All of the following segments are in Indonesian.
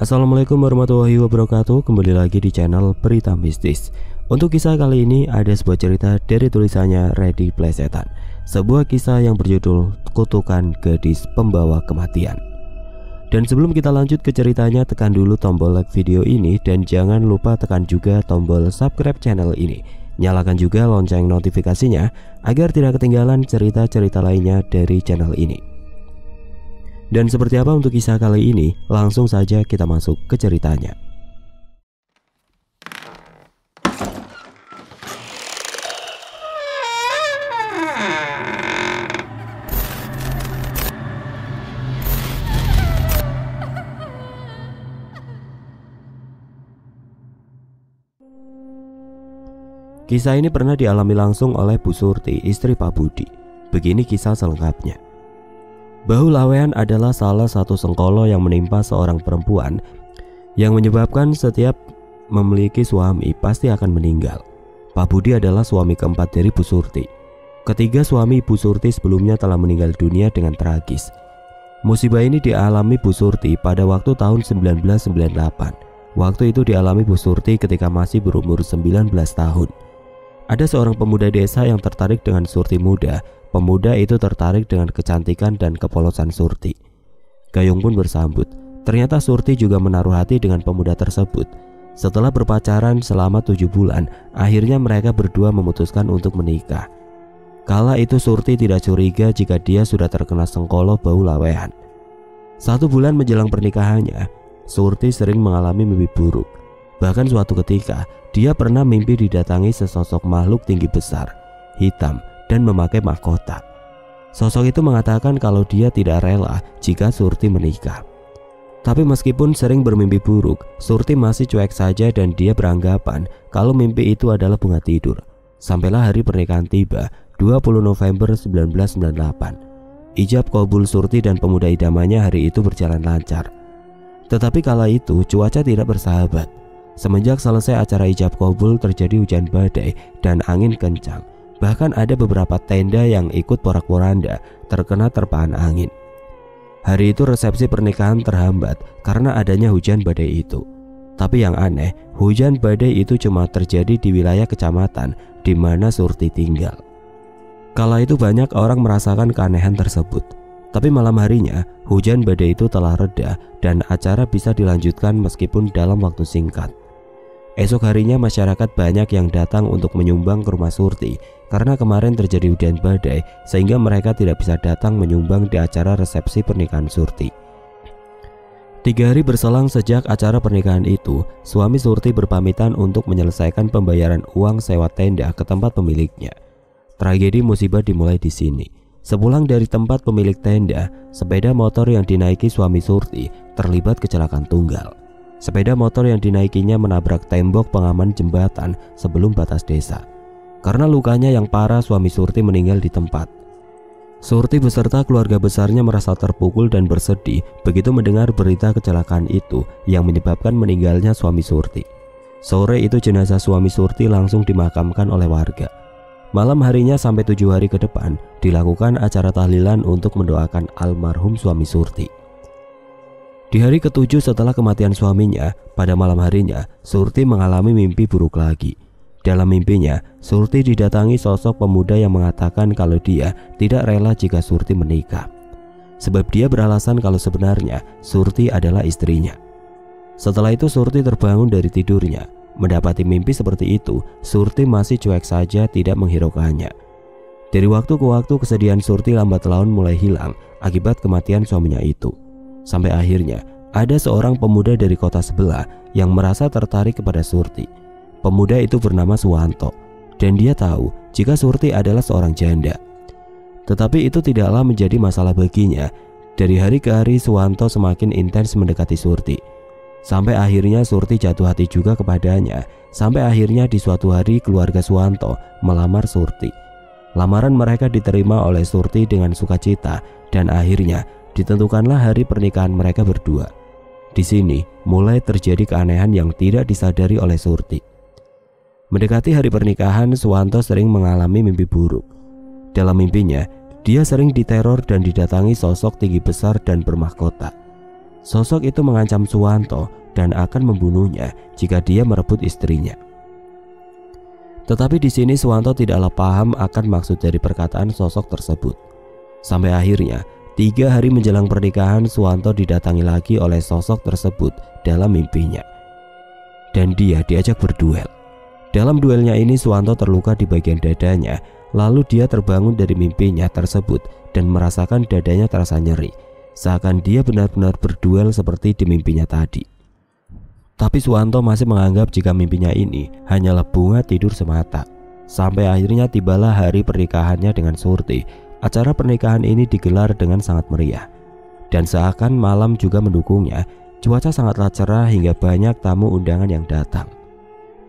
Assalamualaikum warahmatullahi wabarakatuh. Kembali lagi di channel Berita Mistis. Untuk kisah kali ini ada sebuah cerita dari tulisannya Reddy Plesetan. Sebuah kisah yang berjudul Kutukan Gadis Pembawa Kematian. Dan sebelum kita lanjut ke ceritanya, tekan dulu tombol like video ini dan jangan lupa tekan juga tombol subscribe channel ini. Nyalakan juga lonceng notifikasinya agar tidak ketinggalan cerita-cerita lainnya dari channel ini. Dan seperti apa untuk kisah kali ini? Langsung saja kita masuk ke ceritanya. Kisah ini pernah dialami langsung oleh Bu Surti, istri Pak Budi. Begini kisah selengkapnya. Bahu lawean adalah salah satu sengkolo yang menimpa seorang perempuan yang menyebabkan setiap memiliki suami pasti akan meninggal. Pak Budi adalah suami keempat dari Bu Surti. Ketiga suami Bu Surti sebelumnya telah meninggal dunia dengan tragis. Musibah ini dialami Bu Surti pada waktu tahun 1998. Waktu itu dialami Bu Surti ketika masih berumur 19 tahun. Ada seorang pemuda desa yang tertarik dengan Surti muda. Pemuda itu tertarik dengan kecantikan dan kepolosan Surti. Gayung pun bersambut. Ternyata Surti juga menaruh hati dengan pemuda tersebut. Setelah berpacaran selama 7 bulan, akhirnya mereka berdua memutuskan untuk menikah. Kala itu Surti tidak curiga jika dia sudah terkena sengkolo bau lawean. 1 bulan menjelang pernikahannya, Surti sering mengalami mimpi buruk. Bahkan suatu ketika, dia pernah mimpi didatangi sesosok makhluk tinggi besar, hitam, dan memakai mahkota. Sosok itu mengatakan kalau dia tidak rela jika Surti menikah. Tapi meskipun sering bermimpi buruk, Surti masih cuek saja dan dia beranggapan kalau mimpi itu adalah bunga tidur. Sampailah hari pernikahan tiba, 20 November 1998. Ijab kabul Surti dan pemuda idamannya hari itu berjalan lancar. Tetapi kala itu cuaca tidak bersahabat. Semenjak selesai acara ijab kabul terjadi hujan badai dan angin kencang. Bahkan ada beberapa tenda yang ikut porak-poranda terkena terpaan angin. Hari itu resepsi pernikahan terhambat karena adanya hujan badai itu. Tapi yang aneh, hujan badai itu cuma terjadi di wilayah kecamatan di mana Surti tinggal. Kala itu banyak orang merasakan keanehan tersebut. Tapi malam harinya, hujan badai itu telah reda dan acara bisa dilanjutkan meskipun dalam waktu singkat. Esok harinya masyarakat banyak yang datang untuk menyumbang ke rumah Surti karena kemarin terjadi hujan badai sehingga mereka tidak bisa datang menyumbang di acara resepsi pernikahan Surti. 3 hari berselang sejak acara pernikahan itu, suami Surti berpamitan untuk menyelesaikan pembayaran uang sewa tenda ke tempat pemiliknya. Tragedi musibah dimulai di sini. Sepulang dari tempat pemilik tenda, sepeda motor yang dinaiki suami Surti terlibat kecelakaan tunggal. Sepeda motor yang dinaikinya menabrak tembok pengaman jembatan sebelum batas desa. Karena lukanya yang parah, suami Surti meninggal di tempat. Surti beserta keluarga besarnya merasa terpukul dan bersedih begitu mendengar berita kecelakaan itu yang menyebabkan meninggalnya suami Surti. Sore itu jenazah suami Surti langsung dimakamkan oleh warga. Malam harinya sampai 7 hari ke depan dilakukan acara tahlilan untuk mendoakan almarhum suami Surti. Di hari ke-7 setelah kematian suaminya, pada malam harinya, Surti mengalami mimpi buruk lagi. Dalam mimpinya, Surti didatangi sosok pemuda yang mengatakan kalau dia tidak rela jika Surti menikah. Sebab dia beralasan kalau sebenarnya Surti adalah istrinya. Setelah itu Surti terbangun dari tidurnya. Mendapati mimpi seperti itu, Surti masih cuek saja tidak menghiraukannya. Dari waktu ke waktu kesedihan Surti lambat laun mulai hilang akibat kematian suaminya itu. Sampai akhirnya ada seorang pemuda dari kota sebelah yang merasa tertarik kepada Surti. Pemuda itu bernama Suwanto dan dia tahu jika Surti adalah seorang janda. Tetapi itu tidaklah menjadi masalah baginya. Dari hari ke hari Suwanto semakin intens mendekati Surti. Sampai akhirnya Surti jatuh hati juga kepadanya. Sampai akhirnya di suatu hari keluarga Suwanto melamar Surti. Lamaran mereka diterima oleh Surti dengan sukacita dan akhirnya ditentukanlah hari pernikahan mereka berdua. Di sini mulai terjadi keanehan yang tidak disadari oleh Surti. Mendekati hari pernikahan, Suwanto sering mengalami mimpi buruk. Dalam mimpinya, dia sering diteror dan didatangi sosok tinggi besar dan bermahkota. Sosok itu mengancam Suwanto dan akan membunuhnya jika dia merebut istrinya. Tetapi di sini Suwanto tidaklah paham akan maksud dari perkataan sosok tersebut. Sampai akhirnya 3 hari menjelang pernikahan, Suwanto didatangi lagi oleh sosok tersebut dalam mimpinya. Dan dia diajak berduel. Dalam duelnya ini Suwanto terluka di bagian dadanya. Lalu dia terbangun dari mimpinya tersebut dan merasakan dadanya terasa nyeri, seakan dia benar-benar berduel seperti di mimpinya tadi. Tapi Suwanto masih menganggap jika mimpinya ini hanyalah bunga tidur semata. Sampai akhirnya tibalah hari pernikahannya dengan Surti. Acara pernikahan ini digelar dengan sangat meriah. Dan seakan malam juga mendukungnya, cuaca sangatlah cerah hingga banyak tamu undangan yang datang.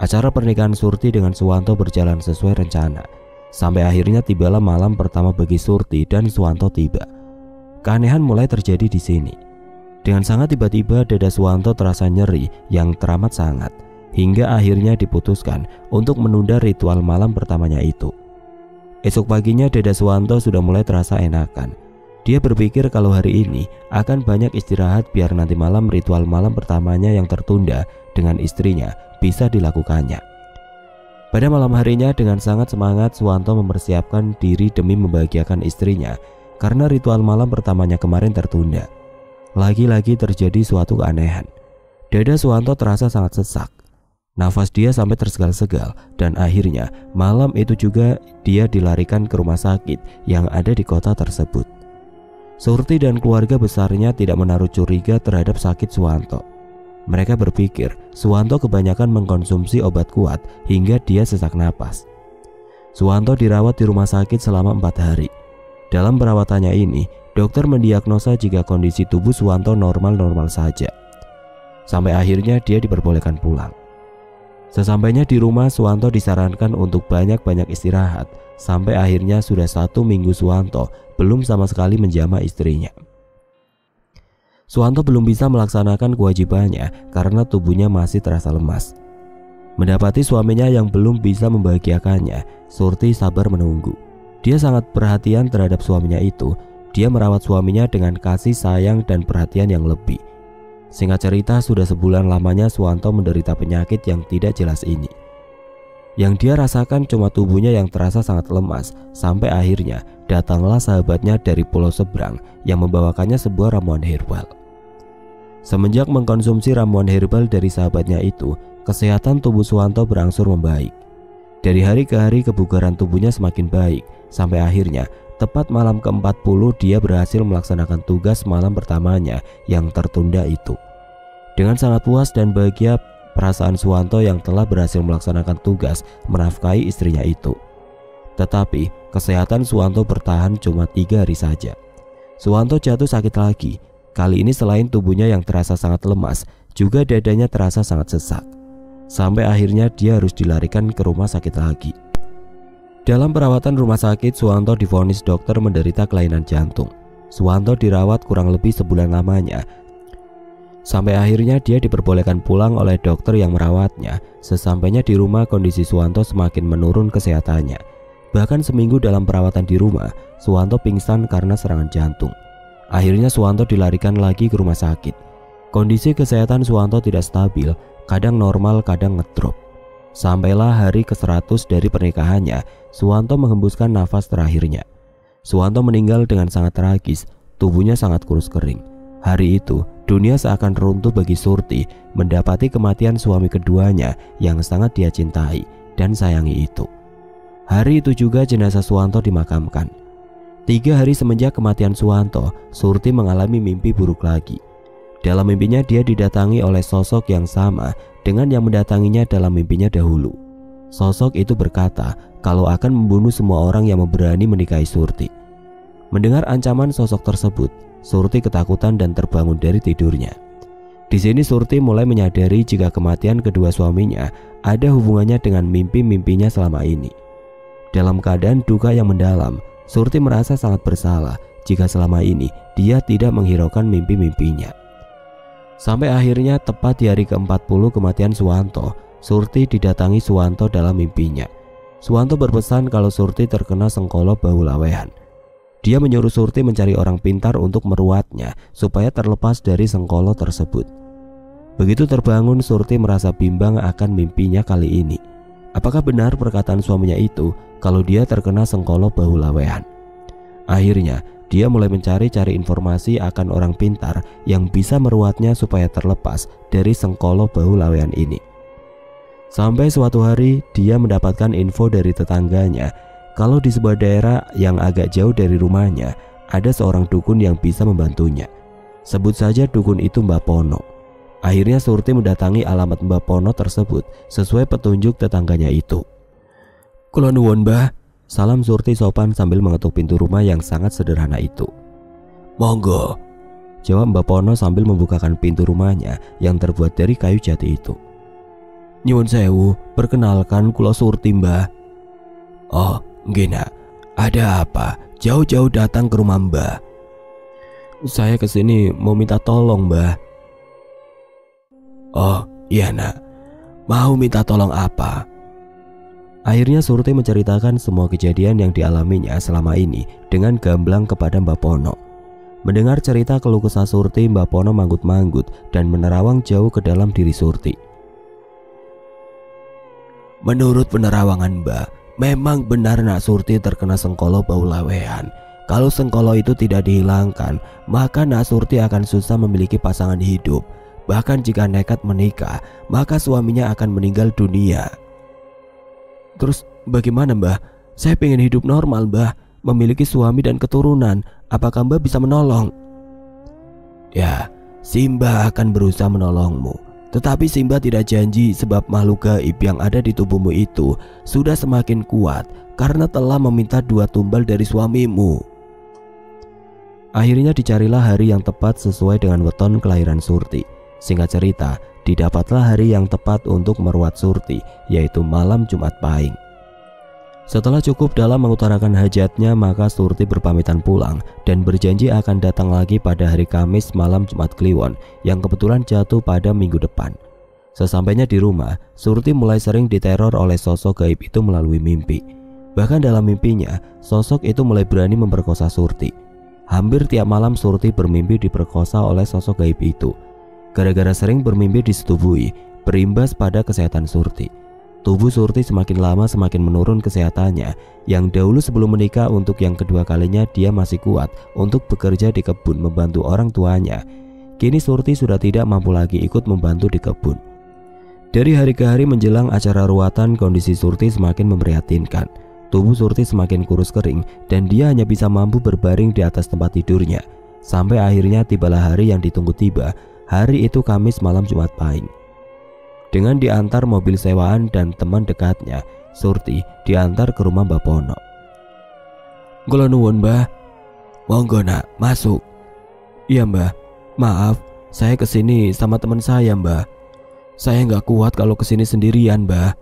Acara pernikahan Surti dengan Suwanto berjalan sesuai rencana. Sampai akhirnya tibalah malam pertama bagi Surti dan Suwanto tiba. Keanehan mulai terjadi di sini. Dengan sangat tiba-tiba dada Suwanto terasa nyeri yang teramat sangat, hingga akhirnya diputuskan untuk menunda ritual malam pertamanya itu. Esok paginya dada Suwanto sudah mulai terasa enakan. Dia berpikir kalau hari ini akan banyak istirahat biar nanti malam ritual malam pertamanya yang tertunda dengan istrinya bisa dilakukannya. Pada malam harinya dengan sangat semangat Suwanto mempersiapkan diri demi membahagiakan istrinya karena ritual malam pertamanya kemarin tertunda. Lagi-lagi terjadi suatu keanehan. Dada Suwanto terasa sangat sesak. Nafas dia sampai tersegal-segal dan akhirnya malam itu juga dia dilarikan ke rumah sakit yang ada di kota tersebut. Surti dan keluarga besarnya tidak menaruh curiga terhadap sakit Suwanto. Mereka berpikir Suwanto kebanyakan mengkonsumsi obat kuat hingga dia sesak napas. Suwanto dirawat di rumah sakit selama 4 hari. Dalam perawatannya ini, dokter mendiagnosa jika kondisi tubuh Suwanto normal-normal saja. Sampai akhirnya dia diperbolehkan pulang. Sesampainya di rumah, Suwanto disarankan untuk banyak-banyak istirahat. Sampai akhirnya sudah 1 minggu Suwanto belum sama sekali menjamah istrinya. Suwanto belum bisa melaksanakan kewajibannya karena tubuhnya masih terasa lemas. Mendapati suaminya yang belum bisa membahagiakannya, Surti sabar menunggu. Dia sangat perhatian terhadap suaminya itu. Dia merawat suaminya dengan kasih sayang dan perhatian yang lebih. Singkat cerita, sudah sebulan lamanya Suwanto menderita penyakit yang tidak jelas ini. Yang dia rasakan cuma tubuhnya yang terasa sangat lemas. Sampai akhirnya datanglah sahabatnya dari pulau seberang yang membawakannya sebuah ramuan herbal. Semenjak mengkonsumsi ramuan herbal dari sahabatnya itu, kesehatan tubuh Suwanto berangsur membaik. Dari hari ke hari kebugaran tubuhnya semakin baik. Sampai akhirnya tepat malam ke-40 dia berhasil melaksanakan tugas malam pertamanya yang tertunda itu. Dengan sangat puas dan bahagia, perasaan Suwanto yang telah berhasil melaksanakan tugas menafkahi istrinya itu. Tetapi kesehatan Suwanto bertahan cuma 3 hari saja. Suwanto jatuh sakit lagi. Kali ini selain tubuhnya yang terasa sangat lemas, juga dadanya terasa sangat sesak. Sampai akhirnya dia harus dilarikan ke rumah sakit lagi. Dalam perawatan rumah sakit, Suwanto divonis dokter menderita kelainan jantung. Suwanto dirawat kurang lebih sebulan lamanya. Sampai akhirnya dia diperbolehkan pulang oleh dokter yang merawatnya. Sesampainya di rumah, kondisi Suwanto semakin menurun kesehatannya. Bahkan seminggu dalam perawatan di rumah, Suwanto pingsan karena serangan jantung. Akhirnya Suwanto dilarikan lagi ke rumah sakit. Kondisi kesehatan Suwanto tidak stabil, kadang normal, kadang ngedrop. Sampailah hari ke-100 dari pernikahannya, Suwanto menghembuskan nafas terakhirnya. Suwanto meninggal dengan sangat tragis, tubuhnya sangat kurus kering. Hari itu, dunia seakan runtuh bagi Surti mendapati kematian suami keduanya yang sangat dia cintai dan sayangi itu. Hari itu juga jenazah Suwanto dimakamkan. 3 hari semenjak kematian Suwanto, Surti mengalami mimpi buruk lagi. Dalam mimpinya dia didatangi oleh sosok yang sama dengan yang mendatanginya dalam mimpinya dahulu. Sosok itu berkata kalau akan membunuh semua orang yang berani menikahi Surti. Mendengar ancaman sosok tersebut, Surti ketakutan dan terbangun dari tidurnya. Di sini Surti mulai menyadari jika kematian kedua suaminya ada hubungannya dengan mimpi-mimpinya selama ini. Dalam keadaan duka yang mendalam, Surti merasa sangat bersalah jika selama ini dia tidak menghiraukan mimpi-mimpinya. Sampai akhirnya tepat di hari ke-40 kematian Suwanto, Surti didatangi Suwanto dalam mimpinya. Suwanto berpesan kalau Surti terkena sengkolo bau lawehan. Dia menyuruh Surti mencari orang pintar untuk meruatnya supaya terlepas dari sengkolo tersebut. Begitu terbangun, Surti merasa bimbang akan mimpinya kali ini. Apakah benar perkataan suaminya itu kalau dia terkena sengkolo bahu lawean? Akhirnya dia mulai mencari-cari informasi akan orang pintar yang bisa meruatnya supaya terlepas dari sengkolo bahu lawean ini. Sampai suatu hari dia mendapatkan info dari tetangganya kalau di sebuah daerah yang agak jauh dari rumahnya ada seorang dukun yang bisa membantunya. Sebut saja dukun itu Mbak Pono. Akhirnya Surti mendatangi alamat Mbak Pono tersebut sesuai petunjuk tetangganya itu. "Kula nuwun, Mbah." Salam Surti sopan sambil mengetuk pintu rumah yang sangat sederhana itu. "Monggo," jawab Mbak Pono sambil membukakan pintu rumahnya yang terbuat dari kayu jati itu. "Nyuwun sewu, perkenalkan kula Surti, Mbah." "Oh, nggih nak. Ada apa? Jauh-jauh datang ke rumah Mbah?" "Saya kesini mau minta tolong, Mbah." "Oh iya nak, mau minta tolong apa?" Akhirnya Surti menceritakan semua kejadian yang dialaminya selama ini dengan gamblang kepada Mbak Pono. Mendengar cerita keluh kesah Surti, Mbak Pono manggut-manggut dan menerawang jauh ke dalam diri Surti. "Menurut penerawangan Mbak, memang benar nak Surti terkena sengkolo bau lawean. Kalau sengkolo itu tidak dihilangkan, maka nak Surti akan susah memiliki pasangan hidup. Bahkan jika nekat menikah, maka suaminya akan meninggal dunia." "Terus bagaimana Mbah? Saya pengen hidup normal Mbah, memiliki suami dan keturunan. Apakah Mbah bisa menolong?" "Ya, Simba akan berusaha menolongmu. Tetapi Simba tidak janji sebab makhluk gaib yang ada di tubuhmu itu sudah semakin kuat karena telah meminta 2 tumbal dari suamimu." Akhirnya dicarilah hari yang tepat sesuai dengan weton kelahiran Surti. Singkat cerita, didapatlah hari yang tepat untuk meruat Surti, yaitu malam Jumat Pahing. Setelah cukup dalam mengutarakan hajatnya, maka Surti berpamitan pulang dan berjanji akan datang lagi pada hari Kamis malam Jumat Kliwon yang kebetulan jatuh pada minggu depan. Sesampainya di rumah, Surti mulai sering diteror oleh sosok gaib itu melalui mimpi. Bahkan dalam mimpinya, sosok itu mulai berani memperkosa Surti. Hampir tiap malam Surti bermimpi diperkosa oleh sosok gaib itu. Gara-gara sering bermimpi disetubui, berimbas pada kesehatan Surti. Tubuh Surti semakin lama semakin menurun kesehatannya. Yang dahulu sebelum menikah untuk yang kedua kalinya dia masih kuat untuk bekerja di kebun membantu orang tuanya. Kini Surti sudah tidak mampu lagi ikut membantu di kebun. Dari hari ke hari menjelang acara ruatan, kondisi Surti semakin memprihatinkan. Tubuh Surti semakin kurus kering dan dia hanya bisa mampu berbaring di atas tempat tidurnya. Sampai akhirnya tibalah hari yang ditunggu tiba. Hari itu Kamis malam Jumat Pahing. Dengan diantar mobil sewaan dan teman dekatnya, Surti diantar ke rumah Mbak Pono. "Kula nuwun Mbah." "Monggo nak, masuk." "Iya Mbah, maaf saya kesini sama teman saya Mbah. Saya nggak kuat kalau kesini sendirian Mbah."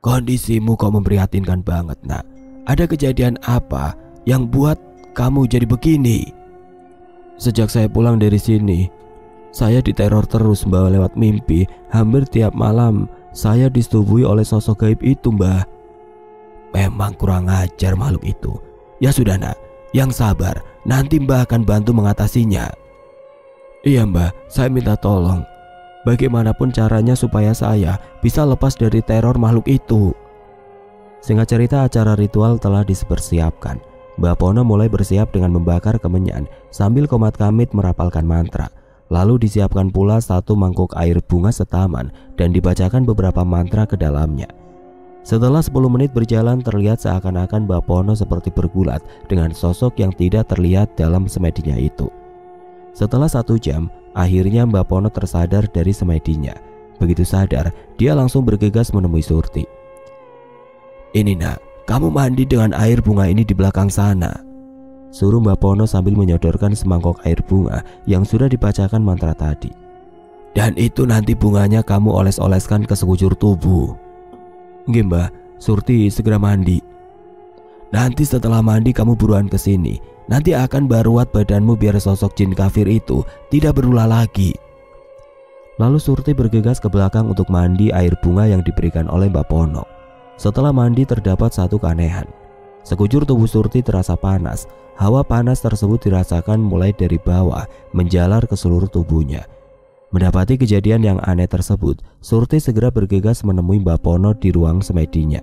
"Kondisimu kok memprihatinkan banget nak. Ada kejadian apa yang buat kamu jadi begini?" "Sejak saya pulang dari sini, saya diteror terus Mbah lewat mimpi. Hampir tiap malam saya disetubui oleh sosok gaib itu Mbah." "Memang kurang ajar makhluk itu. Ya sudah nak, yang sabar. Nanti Mbah akan bantu mengatasinya." "Iya Mbah, saya minta tolong. Bagaimanapun caranya supaya saya bisa lepas dari teror makhluk itu." Singkat cerita, acara ritual telah dipersiapkan. Mbak Pono mulai bersiap dengan membakar kemenyan sambil komat kamit merapalkan mantra. Lalu disiapkan pula 1 mangkuk air bunga setaman dan dibacakan beberapa mantra ke dalamnya. Setelah 10 menit berjalan, terlihat seakan-akan Mbak Pono seperti bergulat dengan sosok yang tidak terlihat dalam semedinya itu. Setelah 1 jam, akhirnya Mbak Pono tersadar dari semedinya. Begitu sadar, dia langsung bergegas menemui Surti. "Ini nak, kamu mandi dengan air bunga ini di belakang sana," suruh Mbak Pono sambil menyodorkan semangkok air bunga yang sudah dibacakan mantra tadi. "Dan itu nanti bunganya kamu oles-oleskan ke sekujur tubuh." "Nggih Mbah, Surti segera mandi." "Nanti setelah mandi kamu buruan ke sini. Nanti akan baruat badanmu biar sosok jin kafir itu tidak berulah lagi." Lalu Surti bergegas ke belakang untuk mandi air bunga yang diberikan oleh Mbak Pono. Setelah mandi terdapat satu keanehan. Sekujur tubuh Surti terasa panas. Hawa panas tersebut dirasakan mulai dari bawah menjalar ke seluruh tubuhnya. Mendapati kejadian yang aneh tersebut, Surti segera bergegas menemui Mbah Pono di ruang semedinya.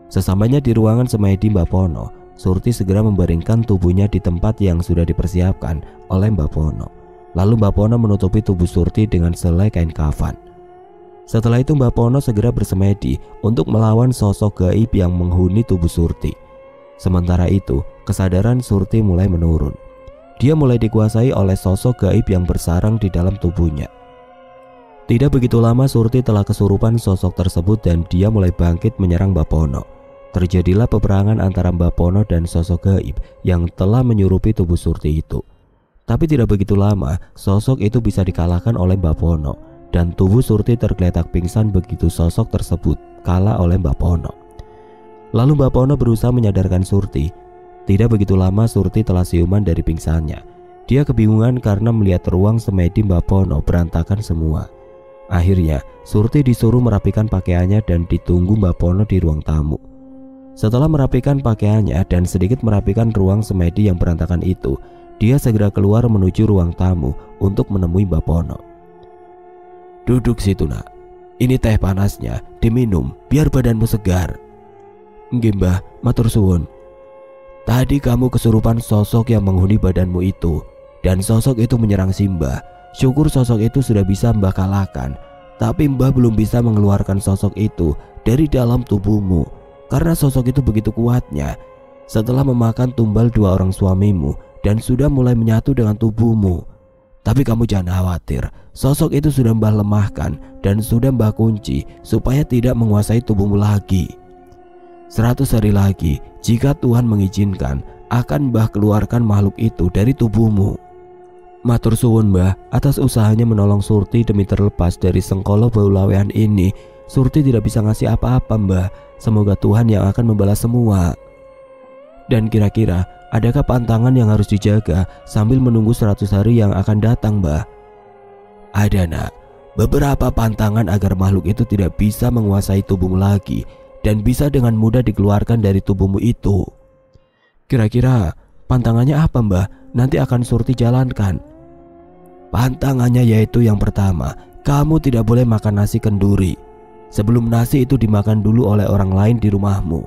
Sesampainya di ruangan semedi Mbah Pono, Surti segera membaringkan tubuhnya di tempat yang sudah dipersiapkan oleh Mbah Pono. Lalu Mbah Pono menutupi tubuh Surti dengan selai kain kafan. Setelah itu Mbah Pono segera bersemedi untuk melawan sosok gaib yang menghuni tubuh Surti. Sementara itu, kesadaran Surti mulai menurun. Dia mulai dikuasai oleh sosok gaib yang bersarang di dalam tubuhnya. Tidak begitu lama Surti telah kesurupan sosok tersebut dan dia mulai bangkit menyerang Mbah Pono. Terjadilah peperangan antara Mbah Pono dan sosok gaib yang telah menyurupi tubuh Surti itu. Tapi tidak begitu lama, sosok itu bisa dikalahkan oleh Mbah Pono dan tubuh Surti tergeletak pingsan begitu sosok tersebut kalah oleh Mbah Pono. Lalu Mbah Pono berusaha menyadarkan Surti. Tidak begitu lama Surti telah siuman dari pingsannya. Dia kebingungan karena melihat ruang semedi Mbah Pono berantakan semua. Akhirnya Surti disuruh merapikan pakaiannya dan ditunggu Mbah Pono di ruang tamu. Setelah merapikan pakaiannya dan sedikit merapikan ruang semedi yang berantakan itu, dia segera keluar menuju ruang tamu untuk menemui Mbah Pono. "Duduk situ nak, ini teh panasnya, diminum biar badanmu segar." "Nggih Mbah, matur suwun." "Tadi kamu kesurupan sosok yang menghuni badanmu itu, dan sosok itu menyerang Simbah. Syukur sosok itu sudah bisa Mbah kalahkan, tapi Mbah belum bisa mengeluarkan sosok itu dari dalam tubuhmu, karena sosok itu begitu kuatnya. Setelah memakan tumbal 2 orang suamimu dan sudah mulai menyatu dengan tubuhmu. Tapi kamu jangan khawatir, sosok itu sudah Mbah lemahkan dan sudah Mbah kunci supaya tidak menguasai tubuhmu lagi. 100 hari lagi, jika Tuhan mengizinkan, akan Mbah keluarkan makhluk itu dari tubuhmu." "Matur suwun Mbah atas usahanya menolong Surti demi terlepas dari sengkolo bau lawean ini. Surti tidak bisa ngasih apa-apa Mbah. Semoga Tuhan yang akan membalas semua." "Dan kira-kira adakah pantangan yang harus dijaga sambil menunggu 100 hari yang akan datang Mbah?" "Ada nak, beberapa pantangan agar makhluk itu tidak bisa menguasai tubuhmu lagi dan bisa dengan mudah dikeluarkan dari tubuhmu itu." "Kira-kira pantangannya apa Mbah? Nanti akan Surti jalankan." "Pantangannya yaitu yang pertama, kamu tidak boleh makan nasi kenduri. Sebelum nasi itu dimakan dulu oleh orang lain di rumahmu.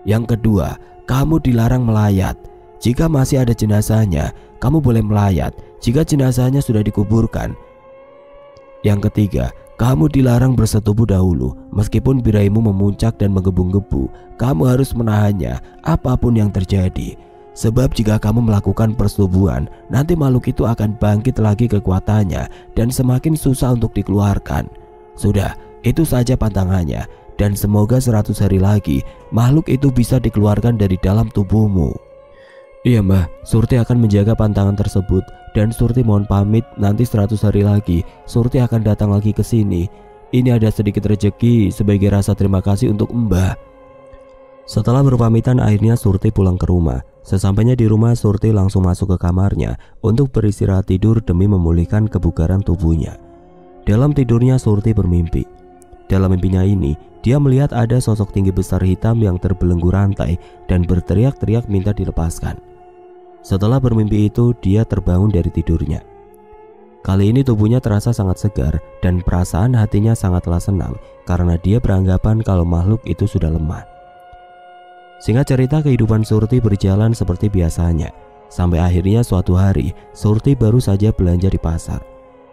Yang kedua, kamu dilarang melayat. Jika masih ada jenazahnya, kamu boleh melayat jika jenazahnya sudah dikuburkan. Yang ketiga, kamu dilarang bersetubuh dahulu. Meskipun biraimu memuncak dan menggebu-gebu, kamu harus menahannya apapun yang terjadi. Sebab jika kamu melakukan persetubuhan, nanti makhluk itu akan bangkit lagi kekuatannya dan semakin susah untuk dikeluarkan. Sudah, itu saja pantangannya. Dan semoga 100 hari lagi makhluk itu bisa dikeluarkan dari dalam tubuhmu." "Iya Mbah, Surti akan menjaga pantangan tersebut. Dan Surti mohon pamit, nanti 100 hari lagi Surti akan datang lagi ke sini. Ini ada sedikit rejeki sebagai rasa terima kasih untuk Mbah." Setelah berpamitan akhirnya Surti pulang ke rumah. Sesampainya di rumah Surti langsung masuk ke kamarnya untuk beristirahat tidur demi memulihkan kebugaran tubuhnya. Dalam tidurnya Surti bermimpi. Dalam mimpinya ini dia melihat ada sosok tinggi besar hitam yang terbelenggu rantai dan berteriak-teriak minta dilepaskan. Setelah bermimpi itu dia terbangun dari tidurnya. Kali ini tubuhnya terasa sangat segar dan perasaan hatinya sangatlah senang karena dia beranggapan kalau makhluk itu sudah lemah. Singkat cerita, kehidupan Surti berjalan seperti biasanya. Sampai akhirnya suatu hari Surti baru saja belanja di pasar.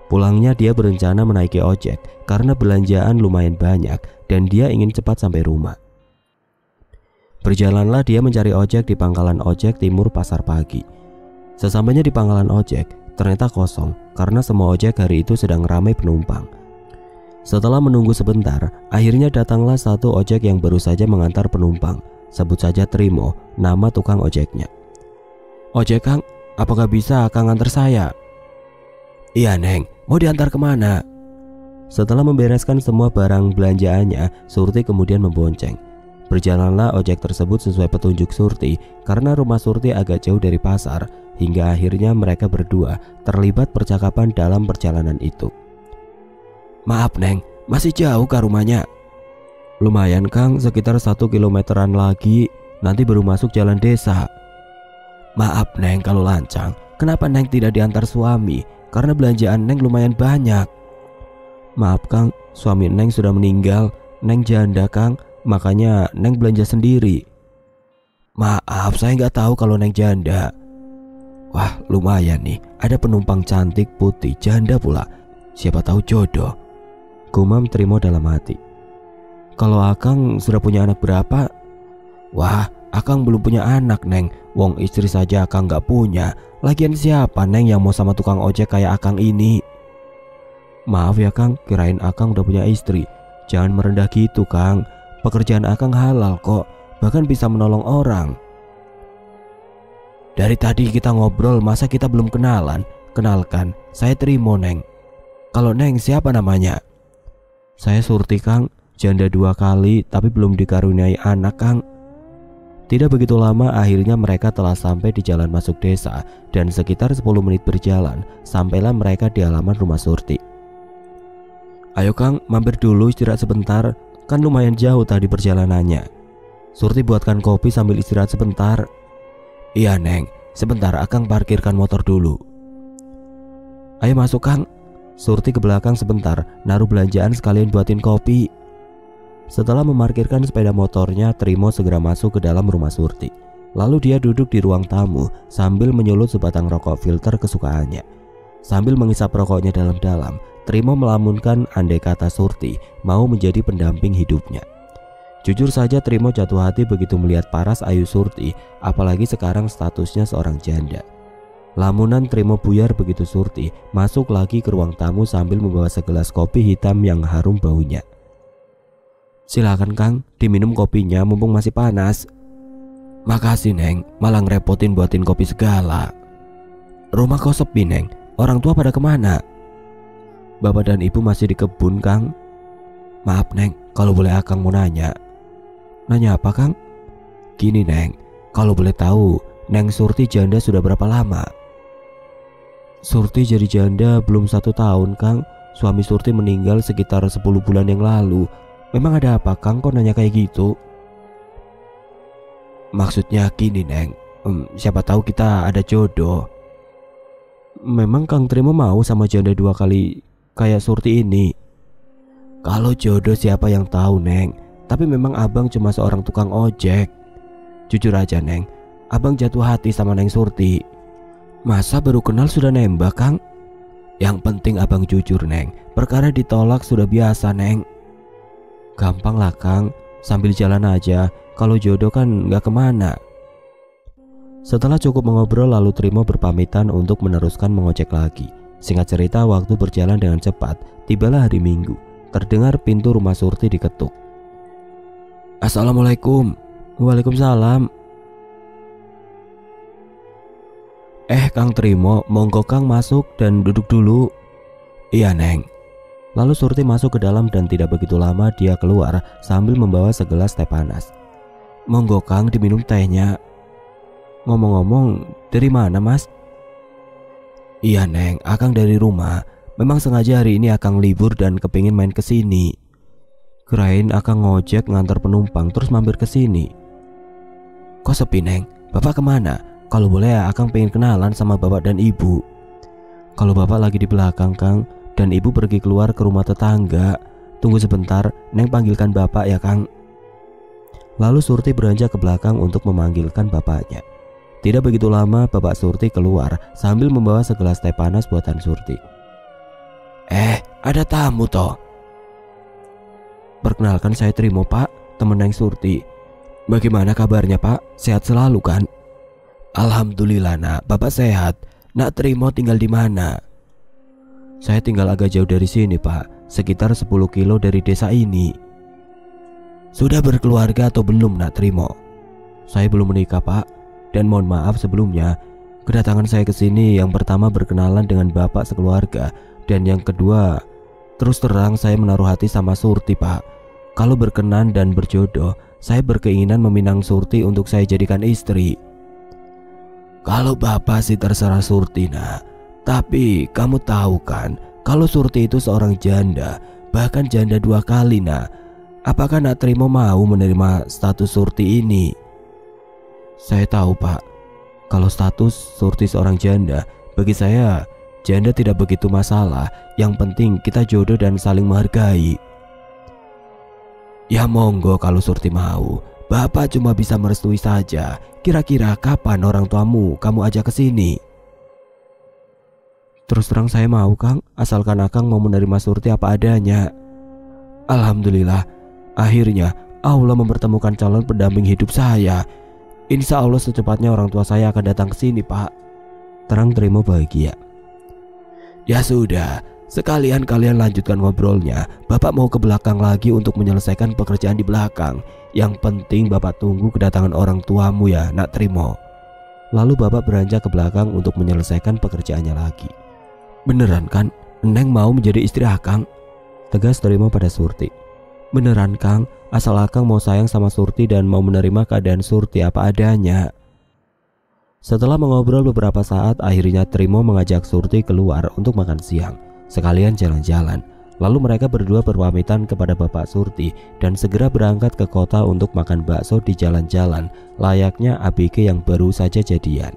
Pulangnya dia berencana menaiki ojek karena belanjaan lumayan banyak dan dia ingin cepat sampai rumah. Berjalanlah dia mencari ojek di pangkalan ojek timur pasar pagi. Sesampainya di pangkalan ojek, ternyata kosong karena semua ojek hari itu sedang ramai penumpang. Setelah menunggu sebentar, akhirnya datanglah satu ojek yang baru saja mengantar penumpang. Sebut saja Trimo, nama tukang ojeknya. "Ojek Kang, apakah bisa Kang antar saya?" "Iya Neng, mau diantar kemana?" Setelah membereskan semua barang belanjaannya, Surti kemudian membonceng. Berjalanlah ojek tersebut sesuai petunjuk Surti karena rumah Surti agak jauh dari pasar, hingga akhirnya mereka berdua terlibat percakapan dalam perjalanan itu. "Maaf Neng, masih jauh ke rumahnya?" "Lumayan Kang, sekitar 1 kilometeran lagi. nanti baru masuk jalan desa. Maaf Neng kalau lancang, kenapa Neng tidak diantar suami? Karena belanjaan Neng lumayan banyak. Maaf Kang, suami Neng sudah meninggal. Neng janda Kang, makanya Neng belanja sendiri. Maaf, saya nggak tahu kalau Neng janda. Wah, lumayan nih, ada penumpang cantik putih janda pula. Siapa tahu jodoh, gumam Trimo dalam hati. Kalau Akang sudah punya anak berapa? Wah, Akang belum punya anak Neng. Wong istri saja Akang nggak punya. Lagian siapa Neng yang mau sama tukang ojek kayak Akang ini? Maaf ya Kang, kirain Akang udah punya istri. Jangan merendah gitu Kang. Pekerjaan Akang halal kok, bahkan bisa menolong orang. Dari tadi kita ngobrol, masa kita belum kenalan? Kenalkan, saya Trimo Neng. Kalau Neng siapa namanya? Saya Surti Kang, janda 2 kali tapi belum dikaruniai anak Kang. Tidak begitu lama akhirnya mereka telah sampai di jalan masuk desa, dan sekitar 10 menit berjalan sampailah mereka di halaman rumah Surti. Ayo Kang, mampir dulu istirahat sebentar, kan lumayan jauh tadi perjalanannya. Surti buatkan kopi sambil istirahat sebentar. Iya Neng, sebentar Akang parkirkan motor dulu. Ayo masuk Kang. Surti ke belakang sebentar, naruh belanjaan sekalian buatin kopi. Setelah memarkirkan sepeda motornya, Trimo segera masuk ke dalam rumah Surti. Lalu dia duduk di ruang tamu sambil menyulut sebatang rokok filter kesukaannya. Sambil menghisap rokoknya dalam-dalam, Trimo melamunkan andai kata Surti mau menjadi pendamping hidupnya. Jujur saja Trimo jatuh hati begitu melihat paras ayu Surti, apalagi sekarang statusnya seorang janda. Lamunan Trimo buyar begitu Surti masuk lagi ke ruang tamu sambil membawa segelas kopi hitam yang harum baunya. Silakan Kang, diminum kopinya mumpung masih panas. Makasih Neng, malah ngerepotin buatin kopi segala. Rumah kok sepi Neng, orang tua pada kemana? Bapak dan ibu masih di kebun Kang. Maaf Neng, kalau boleh Akang mau nanya. Nanya apa Kang? Gini Neng, kalau boleh tahu Neng Surti janda sudah berapa lama? Surti jadi janda belum 1 tahun Kang. Suami Surti meninggal sekitar 10 bulan yang lalu. Memang ada apa Kang kok nanya kayak gitu? Maksudnya gini Neng, siapa tahu kita ada jodoh. Memang Kang Trimo mau sama janda 2 kali kayak Surti ini? Kalau jodoh siapa yang tahu Neng, tapi memang abang cuma seorang tukang ojek. Jujur aja Neng, abang jatuh hati sama Neng Surti. Masa baru kenal sudah nembak Kang? Yang penting abang jujur Neng, perkara ditolak sudah biasa Neng. Gampang lah Kang, sambil jalan aja, kalau jodoh kan gak kemana. Setelah cukup mengobrol lalu Trimo berpamitan untuk meneruskan mengojek lagi. Singkat cerita, waktu berjalan dengan cepat, tibalah hari Minggu. Terdengar pintu rumah Surti diketuk. Assalamualaikum. Waalaikumsalam. Kang Trimo, monggo Kang masuk dan duduk dulu. Iya Neng. Lalu Surti masuk ke dalam dan tidak begitu lama dia keluar sambil membawa segelas teh panas. Monggo Kang diminum tehnya. Ngomong-ngomong, dari mana Mas? Iya Neng, Akang dari rumah. Memang sengaja hari ini Akang libur dan kepingin main ke sini. Kirain Akang ngojek ngantar penumpang terus mampir ke sini. Kok sepi Neng? Bapak kemana? Kalau boleh Akang pengen kenalan sama bapak dan ibu. Kalau bapak lagi di belakang Kang, dan ibu pergi keluar ke rumah tetangga. Tunggu sebentar, Neng panggilkan bapak ya Kang. Lalu Surti beranjak ke belakang untuk memanggilkan bapaknya. Tidak begitu lama bapak Surti keluar sambil membawa segelas teh panas buatan Surti. Ada tamu toh. Perkenalkan saya Trimo Pak, temen Neng Surti. Bagaimana kabarnya Pak? Sehat selalu kan? Alhamdulillah Nak, Bapak sehat. Nak Trimo tinggal di mana? Saya tinggal agak jauh dari sini Pak, sekitar 10 kilo dari desa ini. Sudah berkeluarga atau belum Nak Trimo? Saya belum menikah Pak, dan mohon maaf sebelumnya. Kedatangan saya ke sini yang pertama berkenalan dengan Bapak sekeluarga, dan yang kedua, terus terang saya menaruh hati sama Surti Pak. Kalau berkenan dan berjodoh, saya berkeinginan meminang Surti untuk saya jadikan istri. Kalau Bapak sih terserah Surti Nak. Tapi kamu tahu kan, kalau Surti itu seorang janda, bahkan janda 2 kali Nak. Apakah Nak Trimo mau menerima status Surti ini? Saya tahu Pak, kalau status Surti seorang janda, bagi saya janda tidak begitu masalah. Yang penting kita jodoh dan saling menghargai. Ya monggo kalau Surti mau. Bapak cuma bisa merestui saja. Kira-kira kapan orang tuamu kamu ajak ke sini? Terus terang saya mau Kang, asalkan Akang mau menerima Surti apa adanya. Alhamdulillah, akhirnya Allah mempertemukan calon pendamping hidup saya. Insya Allah secepatnya orang tua saya akan datang ke sini Pak, terang Trimo bahagia. Ya sudah, sekalian kalian lanjutkan ngobrolnya. Bapak mau ke belakang lagi untuk menyelesaikan pekerjaan di belakang. Yang penting Bapak tunggu kedatangan orang tuamu ya Nak Trimo. Lalu Bapak beranjak ke belakang untuk menyelesaikan pekerjaannya lagi. Beneran kan Neng mau menjadi istri Akang? Tegas Trimo pada Surti. Beneran Kang, asal Akang mau sayang sama Surti dan mau menerima keadaan Surti apa adanya. Setelah mengobrol beberapa saat, akhirnya Trimo mengajak Surti keluar untuk makan siang, sekalian jalan-jalan. Lalu mereka berdua berpamitan kepada Bapak Surti dan segera berangkat ke kota untuk makan bakso di jalan-jalan layaknya ABG yang baru saja jadian.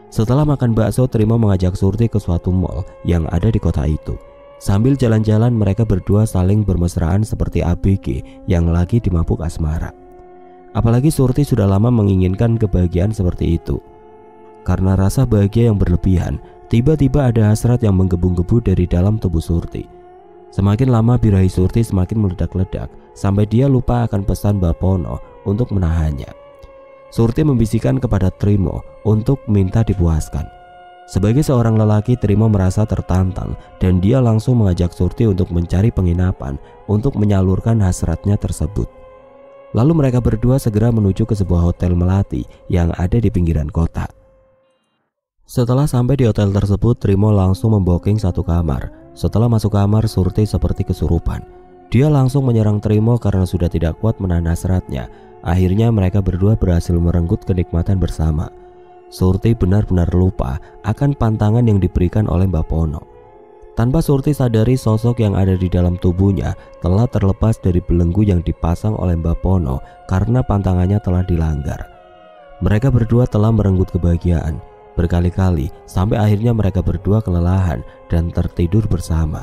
Setelah makan bakso, Trimo mengajak Surti ke suatu mall yang ada di kota itu. Sambil jalan-jalan mereka berdua saling bermesraan seperti ABG yang lagi dimabuk asmara. Apalagi Surti sudah lama menginginkan kebahagiaan seperti itu. Karena rasa bahagia yang berlebihan, tiba-tiba ada hasrat yang menggebu-gebu dari dalam tubuh Surti. Semakin lama birahi Surti semakin meledak-ledak sampai dia lupa akan pesan Bapono untuk menahannya. Surti membisikkan kepada Trimo untuk minta dipuaskan. Sebagai seorang lelaki, Trimo merasa tertantang dan dia langsung mengajak Surti untuk mencari penginapan untuk menyalurkan hasratnya tersebut. Lalu mereka berdua segera menuju ke sebuah hotel melati yang ada di pinggiran kota. Setelah sampai di hotel tersebut, Trimo langsung membooking satu kamar. Setelah masuk kamar, Surti seperti kesurupan. Dia langsung menyerang Trimo karena sudah tidak kuat menahan hasratnya. Akhirnya mereka berdua berhasil merenggut kenikmatan bersama. Surti benar-benar lupa akan pantangan yang diberikan oleh Bapono. Tanpa Surti sadari, sosok yang ada di dalam tubuhnya telah terlepas dari belenggu yang dipasang oleh Bapono karena pantangannya telah dilanggar. Mereka berdua telah merenggut kebahagiaan berkali-kali sampai akhirnya mereka berdua kelelahan dan tertidur bersama.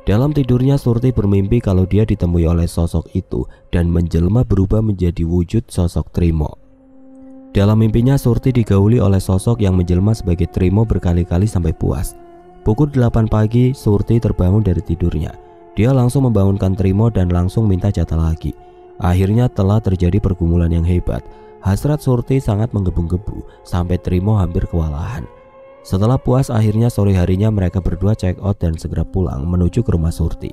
Dalam tidurnya Surti bermimpi kalau dia ditemui oleh sosok itu dan menjelma berubah menjadi wujud sosok Trimo. Dalam mimpinya Surti digauli oleh sosok yang menjelma sebagai Trimo berkali-kali sampai puas. Pukul 8 pagi Surti terbangun dari tidurnya. Dia langsung membangunkan Trimo dan langsung minta jatah lagi. Akhirnya telah terjadi pergumulan yang hebat. Hasrat Surti sangat menggebu-gebu sampai Trimo hampir kewalahan. Setelah puas, akhirnya sore harinya mereka berdua check out dan segera pulang menuju ke rumah Surti.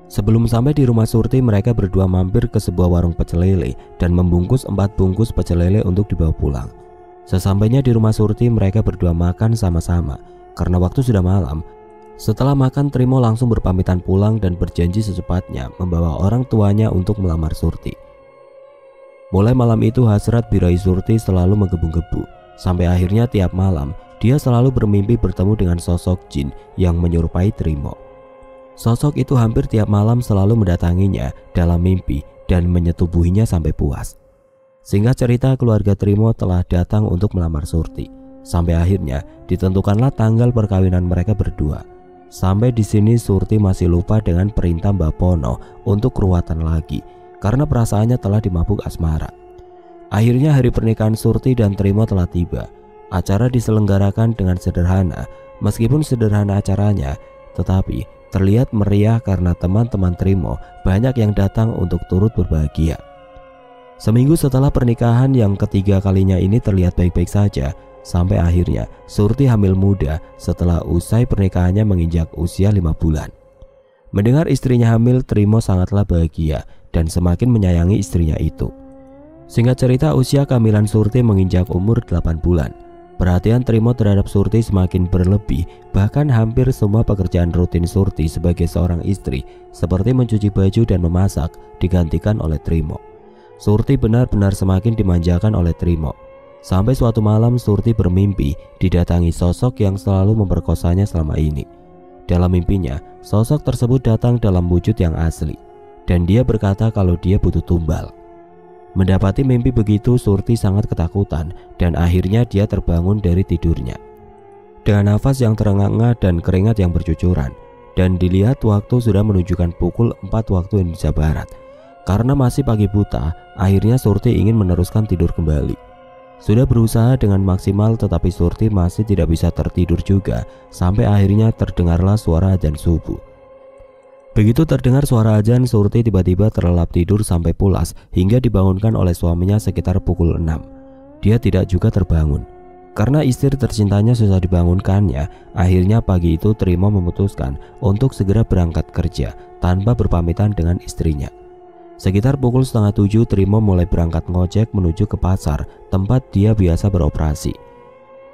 Sebelum sampai di rumah Surti, mereka berdua mampir ke sebuah warung pecel lele dan membungkus 4 bungkus pecel lele untuk dibawa pulang. Sesampainya di rumah Surti, mereka berdua makan sama-sama. Karena waktu sudah malam, setelah makan Trimo langsung berpamitan pulang dan berjanji secepatnya membawa orang tuanya untuk melamar Surti. Mulai malam itu hasrat birahi Surti selalu menggebu-gebu. Sampai akhirnya tiap malam dia selalu bermimpi bertemu dengan sosok jin yang menyerupai Trimo. Sosok itu hampir tiap malam selalu mendatanginya dalam mimpi dan menyetubuhinya sampai puas. Singkat cerita, keluarga Trimo telah datang untuk melamar Surti. Sampai akhirnya ditentukanlah tanggal perkawinan mereka berdua. Sampai di sini Surti masih lupa dengan perintah Bapono untuk ruatan lagi karena perasaannya telah dimabuk asmara. Akhirnya hari pernikahan Surti dan Trimo telah tiba. Acara diselenggarakan dengan sederhana. Meskipun sederhana acaranya, tetapi terlihat meriah karena teman-teman Trimo banyak yang datang untuk turut berbahagia. Seminggu setelah pernikahan yang ketiga kalinya ini terlihat baik-baik saja. Sampai akhirnya Surti hamil muda setelah usai pernikahannya menginjak usia 5 bulan. Mendengar istrinya hamil, Trimo sangatlah bahagia dan semakin menyayangi istrinya itu. Singkat cerita, usia kehamilan Surti menginjak umur 8 bulan. Perhatian Trimo terhadap Surti semakin berlebih, bahkan hampir semua pekerjaan rutin Surti sebagai seorang istri seperti mencuci baju dan memasak digantikan oleh Trimo. Surti benar-benar semakin dimanjakan oleh Trimo. Sampai suatu malam Surti bermimpi didatangi sosok yang selalu memperkosanya selama ini. Dalam mimpinya, sosok tersebut datang dalam wujud yang asli dan dia berkata kalau dia butuh tumbal. Mendapati mimpi begitu, Surti sangat ketakutan dan akhirnya dia terbangun dari tidurnya dengan nafas yang terengah-engah dan keringat yang bercucuran. Dan dilihat waktu sudah menunjukkan pukul 4 waktu Indonesia Barat. Karena masih pagi buta, akhirnya Surti ingin meneruskan tidur kembali. Sudah berusaha dengan maksimal tetapi Surti masih tidak bisa tertidur juga, sampai akhirnya terdengarlah suara azan subuh. Begitu terdengar suara azan, Surti tiba-tiba terlelap tidur sampai pulas hingga dibangunkan oleh suaminya sekitar pukul 6. Dia tidak juga terbangun. Karena istri tercintanya susah dibangunkannya, akhirnya pagi itu Trimo memutuskan untuk segera berangkat kerja tanpa berpamitan dengan istrinya. Sekitar pukul 6:30 Trimo mulai berangkat ngojek menuju ke pasar tempat dia biasa beroperasi.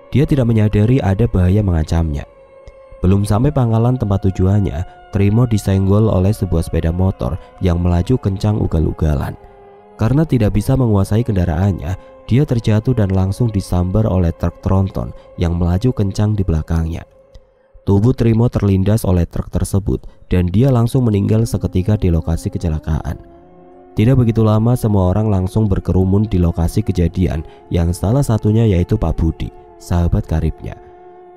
Dia tidak menyadari ada bahaya mengancamnya. Belum sampai pangkalan tempat tujuannya, Trimo disenggol oleh sebuah sepeda motor yang melaju kencang ugal-ugalan. Karena tidak bisa menguasai kendaraannya, dia terjatuh dan langsung disambar oleh truk tronton yang melaju kencang di belakangnya. Tubuh Trimo terlindas oleh truk tersebut dan dia langsung meninggal seketika di lokasi kecelakaan. Tidak begitu lama semua orang langsung berkerumun di lokasi kejadian, yang salah satunya yaitu Pak Budi, sahabat karibnya.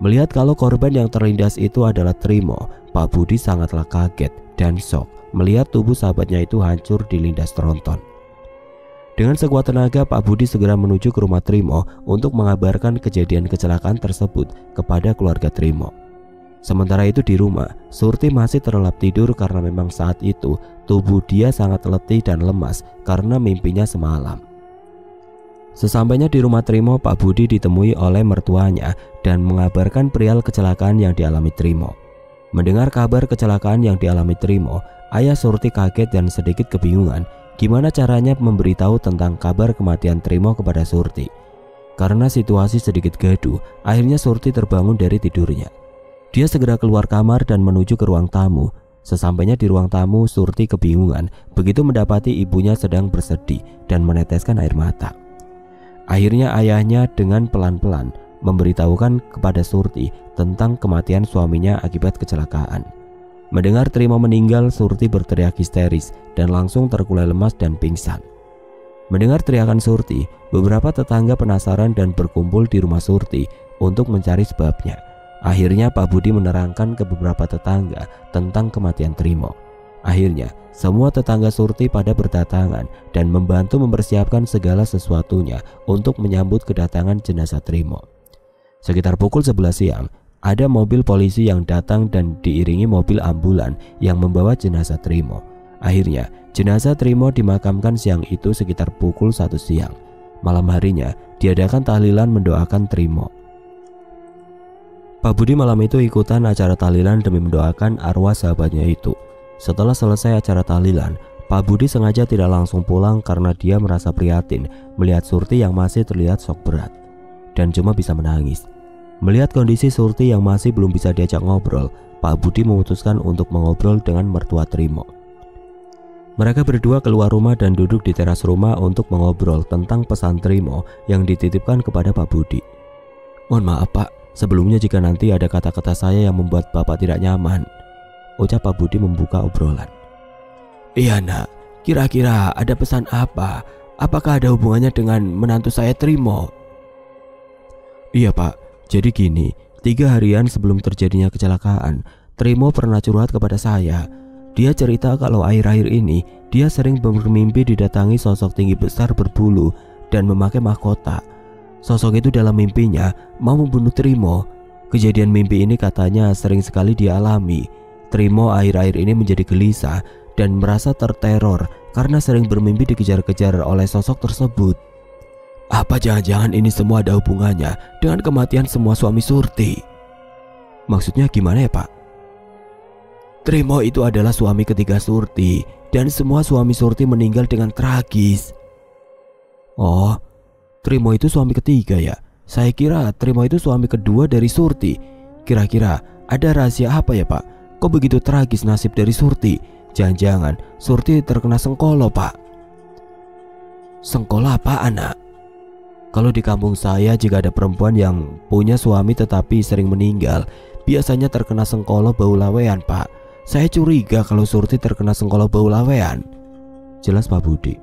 Melihat kalau korban yang terlindas itu adalah Trimo, Pak Budi sangatlah kaget dan shock melihat tubuh sahabatnya itu hancur dilindas tronton. Dengan sekuat tenaga, Pak Budi segera menuju ke rumah Trimo untuk mengabarkan kejadian kecelakaan tersebut kepada keluarga Trimo. Sementara itu di rumah, Surti masih terlelap tidur karena memang saat itu tubuh dia sangat letih dan lemas karena mimpinya semalam. Sesampainya di rumah Trimo, Pak Budi ditemui oleh mertuanya dan mengabarkan perihal kecelakaan yang dialami Trimo. Mendengar kabar kecelakaan yang dialami Trimo, ayah Surti kaget dan sedikit kebingungan gimana caranya memberitahu tentang kabar kematian Trimo kepada Surti. Karena situasi sedikit gaduh, akhirnya Surti terbangun dari tidurnya. Dia segera keluar kamar dan menuju ke ruang tamu. Sesampainya di ruang tamu, Surti kebingungan begitu mendapati ibunya sedang bersedih dan meneteskan air mata. Akhirnya ayahnya dengan pelan-pelan memberitahukan kepada Surti tentang kematian suaminya akibat kecelakaan. Mendengar Trimo meninggal, Surti berteriak histeris dan langsung terkulai lemas dan pingsan. Mendengar teriakan Surti, beberapa tetangga penasaran dan berkumpul di rumah Surti untuk mencari sebabnya. Akhirnya Pak Budi menerangkan ke beberapa tetangga tentang kematian Trimo. Akhirnya semua tetangga Surti pada berdatangan dan membantu mempersiapkan segala sesuatunya untuk menyambut kedatangan jenazah Trimo. Sekitar pukul 11 siang, ada mobil polisi yang datang dan diiringi mobil ambulan yang membawa jenazah Trimo. Akhirnya jenazah Trimo dimakamkan siang itu sekitar pukul 1 siang. Malam harinya diadakan tahlilan mendoakan Trimo. Pak Budi malam itu ikutan acara tahlilan demi mendoakan arwah sahabatnya itu. Setelah selesai acara tahlilan, Pak Budi sengaja tidak langsung pulang karena dia merasa prihatin melihat Surti yang masih terlihat shock berat dan cuma bisa menangis. Melihat kondisi Surti yang masih belum bisa diajak ngobrol, Pak Budi memutuskan untuk mengobrol dengan mertua Trimo. Mereka berdua keluar rumah dan duduk di teras rumah untuk mengobrol tentang pesan Trimo yang dititipkan kepada Pak Budi. "Mohon maaf Pak, sebelumnya jika nanti ada kata-kata saya yang membuat Bapak tidak nyaman," ucap Pak Budi membuka obrolan. "Iya nak, kira-kira ada pesan apa? Apakah ada hubungannya dengan menantu saya Trimo?" "Iya Pak, jadi gini, 3 harian sebelum terjadinya kecelakaan, Trimo pernah curhat kepada saya. Dia cerita kalau akhir-akhir ini dia sering bermimpi didatangi sosok tinggi besar berbulu dan memakai mahkota. Sosok itu dalam mimpinya mau membunuh Trimo. Kejadian mimpi ini katanya sering sekali dia alami. Trimo akhir-akhir ini menjadi gelisah dan merasa terteror karena sering bermimpi dikejar-kejar oleh sosok tersebut. Apa jangan-jangan ini semua ada hubungannya dengan kematian semua suami Surti?" "Maksudnya gimana ya Pak?" "Trimo itu adalah suami ketiga Surti dan semua suami Surti meninggal dengan tragis." "Oh, Trimo itu suami ketiga ya? Saya kira Trimo itu suami kedua dari Surti. Kira-kira ada rahasia apa ya Pak? Kok begitu tragis nasib dari Surti? Jangan-jangan Surti terkena sengkolo Pak." "Sengkolo apa anak?" "Kalau di kampung saya jika ada perempuan yang punya suami tetapi sering meninggal, biasanya terkena sengkolo bau lawean Pak. Saya curiga kalau Surti terkena sengkolo bau lawean," jelas Pak Budi.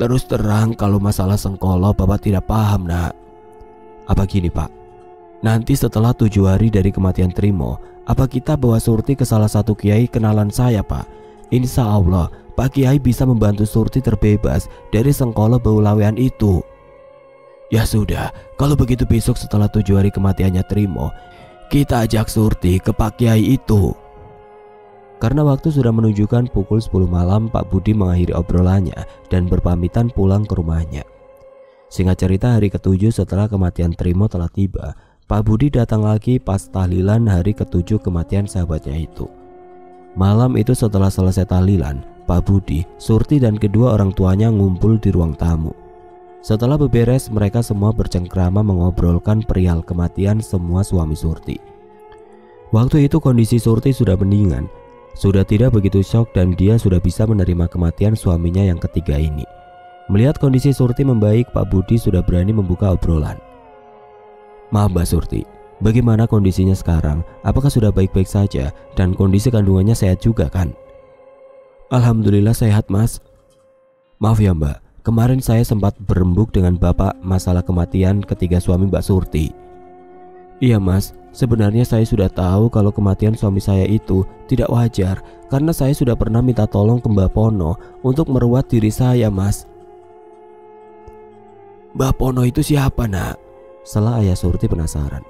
Terus terang kalau masalah Sengkolo Bapak tidak paham, Nak. Apa gini, Pak? Nanti setelah 7 hari dari kematian Trimo, apa kita bawa Surti ke salah satu kiai kenalan saya, Pak? Insya Allah Pak Kiai bisa membantu Surti terbebas dari Sengkolo bau lawean itu. Ya sudah, kalau begitu besok setelah 7 hari kematiannya Trimo, kita ajak Surti ke Pak Kiai itu. Karena waktu sudah menunjukkan pukul 10 malam, Pak Budi mengakhiri obrolannya dan berpamitan pulang ke rumahnya. Singkat cerita, hari ke-7 setelah kematian Trimo telah tiba, Pak Budi datang lagi pas tahlilan hari ke-7 kematian sahabatnya itu. Malam itu setelah selesai tahlilan, Pak Budi, Surti dan kedua orang tuanya ngumpul di ruang tamu. Setelah beberes, mereka semua bercengkrama mengobrolkan perihal kematian semua suami Surti. Waktu itu kondisi Surti sudah mendingan, sudah tidak begitu syok dan dia sudah bisa menerima kematian suaminya yang ketiga ini. Melihat kondisi Surti membaik, Pak Budi sudah berani membuka obrolan. Maaf Mbak Surti, bagaimana kondisinya sekarang? Apakah sudah baik-baik saja dan kondisi kandungannya sehat juga kan? Alhamdulillah sehat Mas. Maaf ya Mbak, kemarin saya sempat berembuk dengan Bapak masalah kematian ketiga suami Mbak Surti. Iya Mas, sebenarnya saya sudah tahu kalau kematian suami saya itu tidak wajar karena saya sudah pernah minta tolong ke Mbak Pono untuk merawat diri saya Mas. Mbak Pono itu siapa Nak? Setelah ayah Surti penasaran.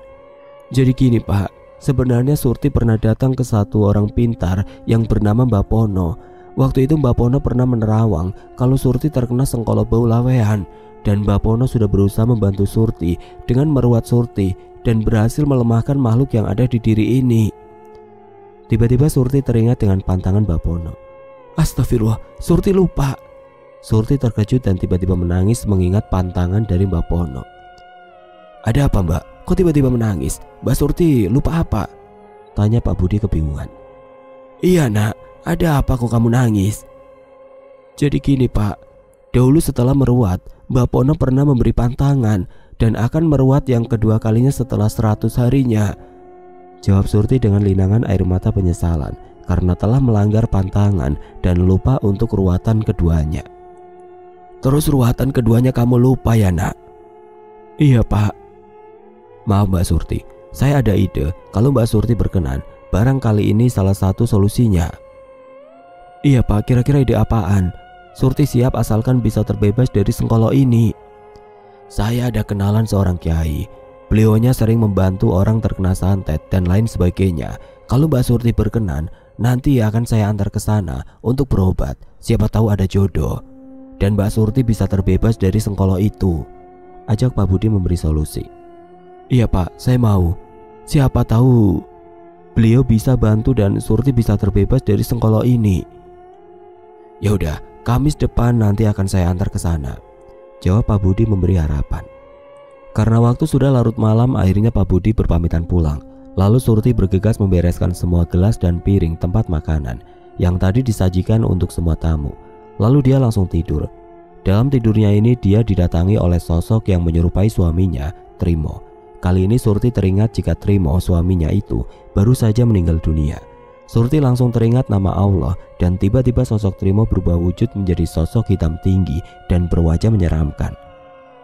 Jadi gini Pak, sebenarnya Surti pernah datang ke satu orang pintar yang bernama Mbak Pono. Waktu itu Mbak Pono pernah menerawang kalau Surti terkena Sengkolo bau lawean dan Mbak Pono sudah berusaha membantu Surti dengan merawat Surti dan berhasil melemahkan makhluk yang ada di diri ini. Tiba-tiba Surti teringat dengan pantangan Mbak Pono. Astagfirullah, Surti lupa. Surti terkejut dan tiba-tiba menangis mengingat pantangan dari Mbak Pono. Ada apa Mbak? Kok tiba-tiba menangis? Mbak Surti lupa apa? Tanya Pak Budi kebingungan. Iya Nak, ada apa kok kamu nangis? Jadi gini Pak, dahulu setelah meruat, Mbak Pono pernah memberi pantangan dan akan meruat yang kedua kalinya setelah 100 harinya. Jawab Surti dengan linangan air mata penyesalan karena telah melanggar pantangan dan lupa untuk ruatan keduanya. Terus ruatan keduanya kamu lupa ya Nak? Iya Pak. Maaf Mbak Surti, saya ada ide. Kalau Mbak Surti berkenan, barangkali ini salah satu solusinya. Iya Pak, kira-kira ide apaan? Surti siap asalkan bisa terbebas dari Sengkolo ini. Saya ada kenalan seorang kiai. Beliaunya sering membantu orang terkena santet dan lain sebagainya. Kalau Mbak Surti berkenan, nanti akan saya antar ke sana untuk berobat. Siapa tahu ada jodoh dan Mbak Surti bisa terbebas dari Sengkolo itu. Ajak Pak Budi memberi solusi. Iya Pak, saya mau. Siapa tahu beliau bisa bantu dan Surti bisa terbebas dari Sengkolo ini. Ya udah, Kamis depan nanti akan saya antar ke sana. Jawab Pak Budi memberi harapan. Karena waktu sudah larut malam, akhirnya Pak Budi berpamitan pulang. Lalu Surti bergegas membereskan semua gelas dan piring tempat makanan yang tadi disajikan untuk semua tamu. Lalu dia langsung tidur. Dalam tidurnya ini dia didatangi oleh sosok yang menyerupai suaminya, Trimo. Kali ini Surti teringat jika Trimo, suaminya itu, baru saja meninggal dunia. Surti langsung teringat nama Allah dan tiba-tiba sosok Trimo berubah wujud menjadi sosok hitam tinggi dan berwajah menyeramkan.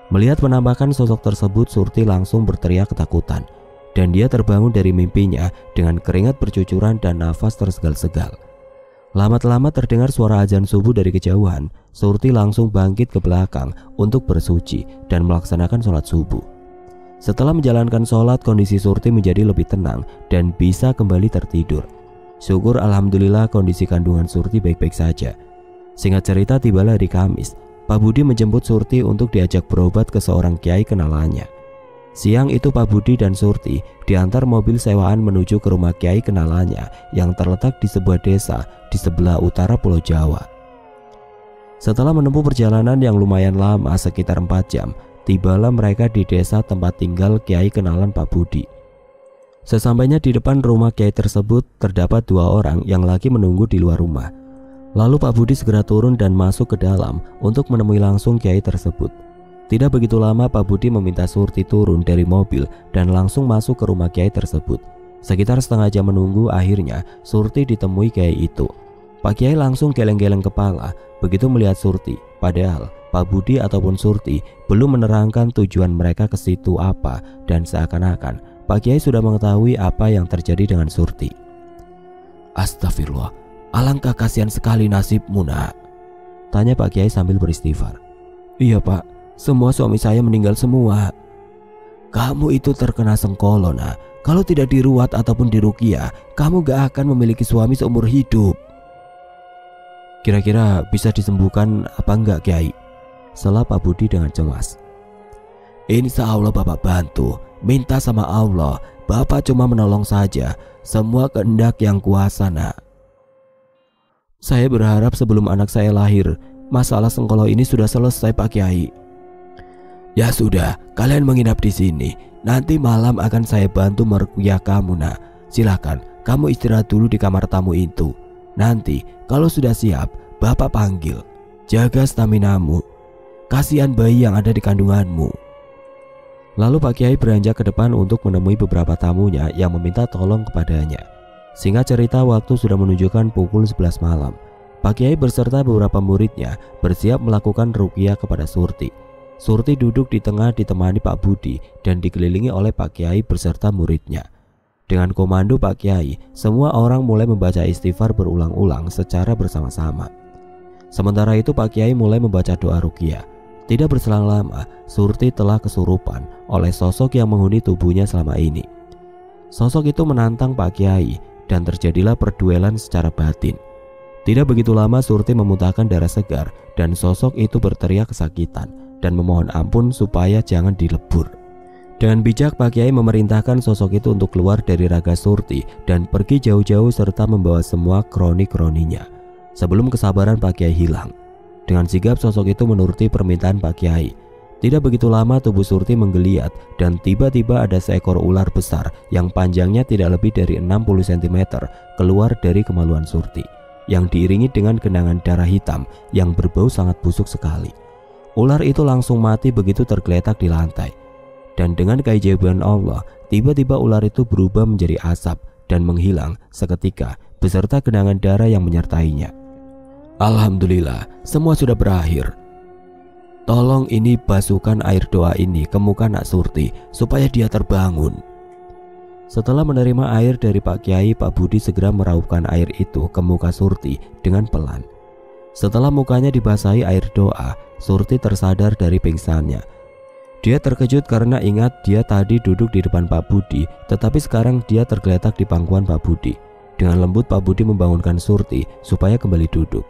Melihat penampakan sosok tersebut, Surti langsung berteriak ketakutan dan dia terbangun dari mimpinya dengan keringat bercucuran dan nafas tersegal-segal. Lama-lama terdengar suara azan subuh dari kejauhan. Surti langsung bangkit ke belakang untuk bersuci dan melaksanakan sholat subuh. Setelah menjalankan sholat, kondisi Surti menjadi lebih tenang dan bisa kembali tertidur. Syukur alhamdulillah kondisi kandungan Surti baik-baik saja. Singkat cerita, tibalah hari Kamis. Pak Budi menjemput Surti untuk diajak berobat ke seorang kiai kenalannya. Siang itu Pak Budi dan Surti diantar mobil sewaan menuju ke rumah kiai kenalannya yang terletak di sebuah desa di sebelah utara Pulau Jawa. Setelah menempuh perjalanan yang lumayan lama sekitar 4 jam, tibalah mereka di desa tempat tinggal kiai kenalan Pak Budi. Sesampainya di depan rumah kiai tersebut, terdapat 2 orang yang lagi menunggu di luar rumah. Lalu Pak Budi segera turun dan masuk ke dalam untuk menemui langsung kiai tersebut. Tidak begitu lama Pak Budi meminta Surti turun dari mobil dan langsung masuk ke rumah kiai tersebut. Sekitar setengah jam menunggu, akhirnya Surti ditemui kiai itu. Pak Kiai langsung geleng-geleng kepala begitu melihat Surti, padahal Pak Budi ataupun Surti belum menerangkan tujuan mereka ke situ apa, dan seakan-akan Pak Kiai sudah mengetahui apa yang terjadi dengan Surti. Astagfirullah, alangkah kasihan sekali nasibmu, nak, tanya Pak Kiai sambil beristighfar. Iya Pak, semua suami saya meninggal semua. Kamu itu terkena sengkolo, nak. Kalau tidak diruat ataupun diruqyah, kamu gak akan memiliki suami seumur hidup. Kira-kira bisa disembuhkan apa enggak, Kiai? Sela Pak Budi dengan cemas. Insya Allah Bapak bantu. Minta sama Allah. Bapak cuma menolong saja. Semua kehendak yang kuasa, nak. Saya berharap sebelum anak saya lahir, masalah sengkolo ini sudah selesai, Pak Kiai. Ya sudah, kalian menginap di sini. Nanti malam akan saya bantu meruqyah kamu, nak. Silakan, kamu istirahat dulu di kamar tamu itu. Nanti kalau sudah siap, Bapak panggil. Jaga staminamu. Kasihan bayi yang ada di kandunganmu. Lalu Pak Kiai beranjak ke depan untuk menemui beberapa tamunya yang meminta tolong kepadanya. Singkat cerita, waktu sudah menunjukkan pukul 11 malam. Pak Kiai beserta beberapa muridnya bersiap melakukan ruqyah kepada Surti. Surti duduk di tengah ditemani Pak Budi dan dikelilingi oleh Pak Kiai beserta muridnya. Dengan komando Pak Kiai, semua orang mulai membaca istighfar berulang-ulang secara bersama-sama. Sementara itu Pak Kiai mulai membaca doa ruqyah. Tidak berselang lama, Surti telah kesurupan oleh sosok yang menghuni tubuhnya selama ini. Sosok itu menantang Pak Kiai dan terjadilah perduelan secara batin. Tidak begitu lama Surti memuntahkan darah segar dan sosok itu berteriak kesakitan dan memohon ampun supaya jangan dilebur. Dengan bijak Pak Kiai memerintahkan sosok itu untuk keluar dari raga Surti dan pergi jauh-jauh serta membawa semua kroni-kroninya. Sebelum kesabaran Pak Kiai hilang, dengan sigap sosok itu menuruti permintaan Pak Kiai. Tidak begitu lama tubuh Surti menggeliat dan tiba-tiba ada seekor ular besar yang panjangnya tidak lebih dari 60 cm keluar dari kemaluan Surti, yang diiringi dengan genangan darah hitam yang berbau sangat busuk sekali. Ular itu langsung mati begitu tergeletak di lantai. Dan dengan keajaiban Allah, tiba-tiba ular itu berubah menjadi asap dan menghilang seketika beserta genangan darah yang menyertainya. Alhamdulillah, semua sudah berakhir. Tolong ini basuhkan air doa ini ke muka Nak Surti supaya dia terbangun. Setelah menerima air dari Pak Kiai, Pak Budi segera meraupkan air itu ke muka Surti dengan pelan. Setelah mukanya dibasahi air doa, Surti tersadar dari pingsannya. Dia terkejut karena ingat dia tadi duduk di depan Pak Budi, tetapi sekarang dia tergeletak di pangkuan Pak Budi. Dengan lembut Pak Budi membangunkan Surti supaya kembali duduk.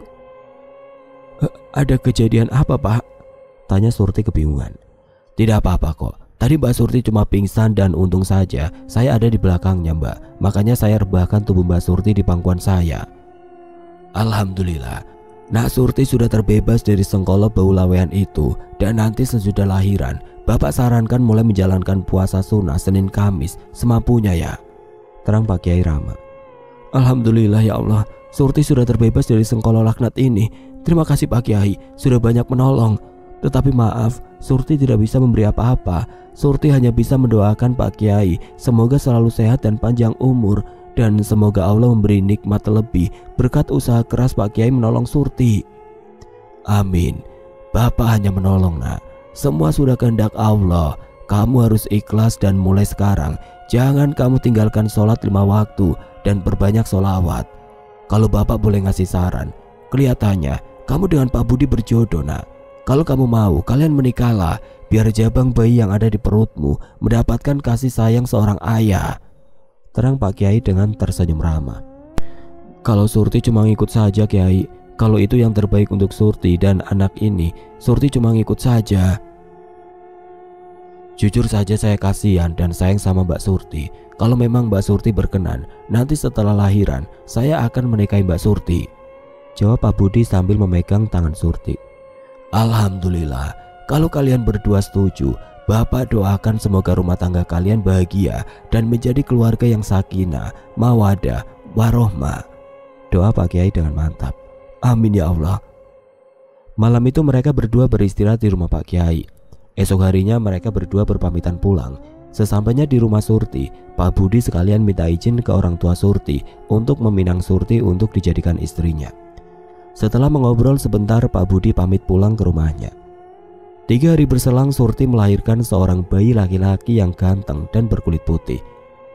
Ada kejadian apa, Pak? Tanya Surti kebingungan. Tidak apa-apa kok. Tadi Mbak Surti cuma pingsan dan untung saja saya ada di belakangnya, Mbak. Makanya saya rebahkan tubuh Mbak Surti di pangkuan saya. Alhamdulillah, Nak Surti sudah terbebas dari sengkolo bau lawean itu. Dan nanti sesudah lahiran, Bapak sarankan mulai menjalankan puasa sunnah Senin Kamis semampunya ya, terang Pak Kiai Rama. Alhamdulillah ya Allah, Surti sudah terbebas dari sengkolo laknat ini. Terima kasih Pak Kiai, sudah banyak menolong. Tetapi maaf, Surti tidak bisa memberi apa-apa. Surti hanya bisa mendoakan Pak Kiai semoga selalu sehat dan panjang umur, dan semoga Allah memberi nikmat lebih berkat usaha keras Pak Kiai menolong Surti. Amin. Bapak hanya menolong, Nak. Semua sudah kehendak Allah. Kamu harus ikhlas dan mulai sekarang jangan kamu tinggalkan sholat 5 waktu dan berbanyak sholawat. Kalau Bapak boleh ngasih saran, kelihatannya kamu dengan Pak Budi berjodoh, Nak. Kalau kamu mau, kalian menikahlah, biar jabang bayi yang ada di perutmu mendapatkan kasih sayang seorang ayah, terang Pak Kiai dengan tersenyum ramah. Kalau Surti cuma ngikut saja, Kiai. Kalau itu yang terbaik untuk Surti dan anak ini, Surti cuma ngikut saja. Jujur saja saya kasihan dan sayang sama Mbak Surti. Kalau memang Mbak Surti berkenan, nanti setelah lahiran saya akan menikahi Mbak Surti, jawab Pak Budi sambil memegang tangan Surti. Alhamdulillah, kalau kalian berdua setuju, Bapak doakan semoga rumah tangga kalian bahagia dan menjadi keluarga yang sakinah, mawadah, warohmah, doa Pak Kiai dengan mantap. Amin ya Allah. Malam itu mereka berdua beristirahat di rumah Pak Kiai. Esok harinya mereka berdua berpamitan pulang. Sesampainya di rumah Surti, Pak Budi sekalian minta izin ke orang tua Surti untuk meminang Surti untuk dijadikan istrinya. Setelah mengobrol sebentar, Pak Budi pamit pulang ke rumahnya. 3 hari berselang Surti melahirkan seorang bayi laki-laki yang ganteng dan berkulit putih.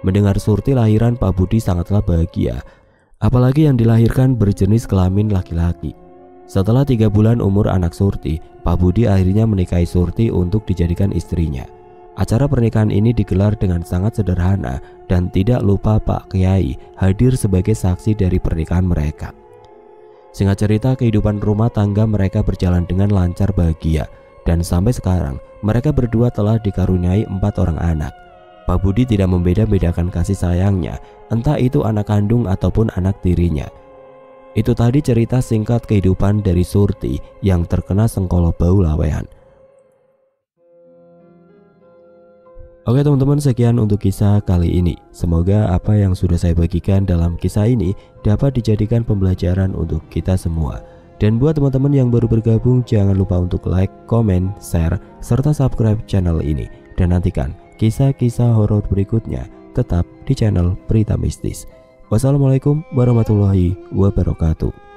Mendengar Surti lahiran, Pak Budi sangatlah bahagia, apalagi yang dilahirkan berjenis kelamin laki-laki. Setelah 3 bulan umur anak Surti, Pak Budi akhirnya menikahi Surti untuk dijadikan istrinya. Acara pernikahan ini digelar dengan sangat sederhana dan tidak lupa Pak Kiai hadir sebagai saksi dari pernikahan mereka. Singkat cerita, kehidupan rumah tangga mereka berjalan dengan lancar bahagia. Dan sampai sekarang mereka berdua telah dikaruniai 4 orang anak. Pak Budi tidak membeda-bedakan kasih sayangnya, entah itu anak kandung ataupun anak tirinya. Itu tadi cerita singkat kehidupan dari Surti yang terkena sengkolo bau lawean. Oke teman-teman, sekian untuk kisah kali ini. Semoga apa yang sudah saya bagikan dalam kisah ini dapat dijadikan pembelajaran untuk kita semua. Dan buat teman-teman yang baru bergabung, jangan lupa untuk like, komen, share, serta subscribe channel ini. Dan nantikan kisah-kisah horor berikutnya tetap di channel Berita Mistis. Wassalamualaikum warahmatullahi wabarakatuh.